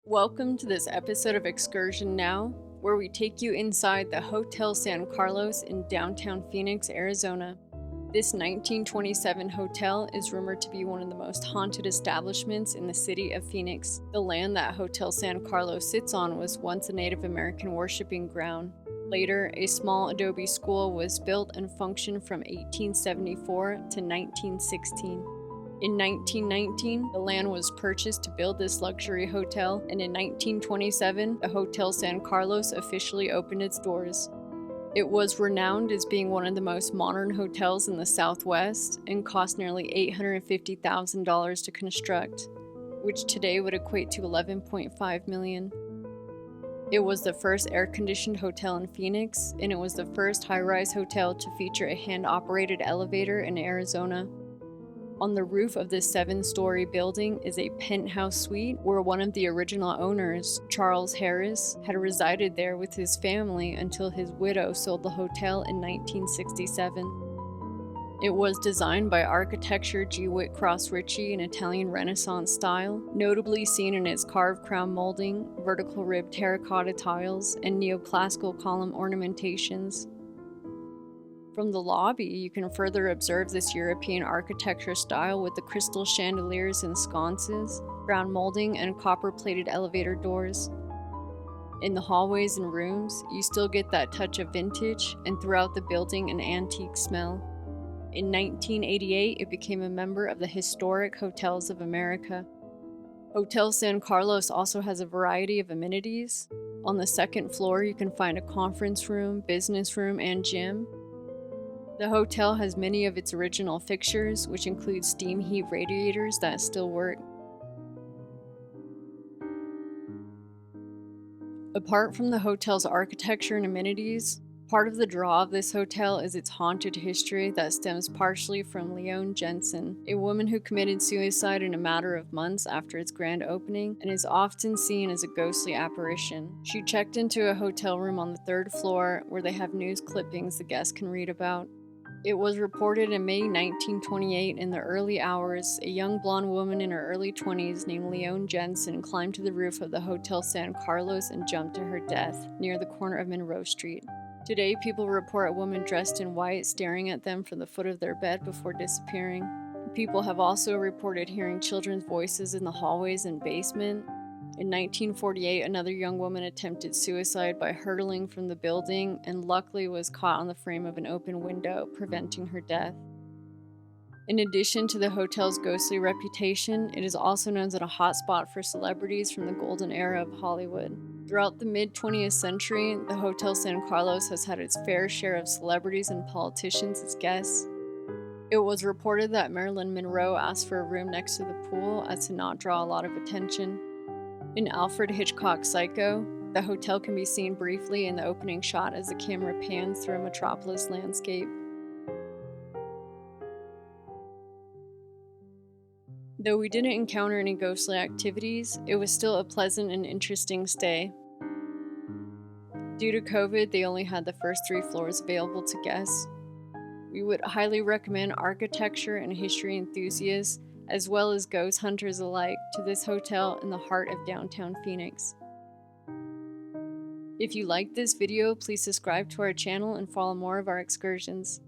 Welcome to this episode of Excursion Now, where we take you inside the Hotel San Carlos in downtown Phoenix, Arizona. This 1927 hotel is rumored to be one of the most haunted establishments in the city of Phoenix. The land that Hotel San Carlos sits on was once a Native American worshiping ground. Later, a small adobe school was built and functioned from 1874 to 1916. In 1919, the land was purchased to build this luxury hotel, and in 1927, the Hotel San Carlos officially opened its doors. It was renowned as being one of the most modern hotels in the Southwest and cost nearly $850,000 to construct, which today would equate to $11.5 million. It was the first air-conditioned hotel in Phoenix, and it was the first high-rise hotel to feature a hand-operated elevator in Arizona. On the roof of this 7-story building is a penthouse suite where one of the original owners, Charles Harris, had resided there with his family until his widow sold the hotel in 1967. It was designed by architecture G. Whitcross Ritchie in Italian Renaissance style, notably seen in its carved crown molding, vertical ribbed terracotta tiles, and neoclassical column ornamentations. From the lobby, you can further observe this European architecture style with the crystal chandeliers and sconces, crown molding, and copper-plated elevator doors. In the hallways and rooms, you still get that touch of vintage, and throughout the building an antique smell. In 1988, it became a member of the Historic Hotels of America. Hotel San Carlos also has a variety of amenities. On the second floor, you can find a conference room, business room, and gym. The hotel has many of its original fixtures, which include steam heat radiators that still work. Apart from the hotel's architecture and amenities, part of the draw of this hotel is its haunted history that stems partially from Leone Jensen, a woman who committed suicide in a matter of months after its grand opening and is often seen as a ghostly apparition. She checked into a hotel room on the 3rd floor where they have news clippings the guests can read about. It was reported in May 1928 in the early hours, a young blonde woman in her early 20s named Leone Jensen climbed to the roof of the Hotel San Carlos and jumped to her death near the corner of Monroe Street. Today, people report a woman dressed in white staring at them from the foot of their bed before disappearing. People have also reported hearing children's voices in the hallways and basement. In 1948, another young woman attempted suicide by hurtling from the building and luckily was caught on the frame of an open window, preventing her death. In addition to the hotel's ghostly reputation, it is also known as a hotspot for celebrities from the golden era of Hollywood. Throughout the mid-20th century, the Hotel San Carlos has had its fair share of celebrities and politicians as guests. It was reported that Marilyn Monroe asked for a room next to the pool as to not draw a lot of attention. In Alfred Hitchcock's Psycho, the hotel can be seen briefly in the opening shot as the camera pans through a metropolis landscape. Though we didn't encounter any ghostly activities, it was still a pleasant and interesting stay. Due to COVID, they only had the first 3 floors available to guests. We would highly recommend architecture and history enthusiasts as well as ghost hunters alike, to this hotel in the heart of downtown Phoenix. If you liked this video, please subscribe to our channel and follow more of our excursions.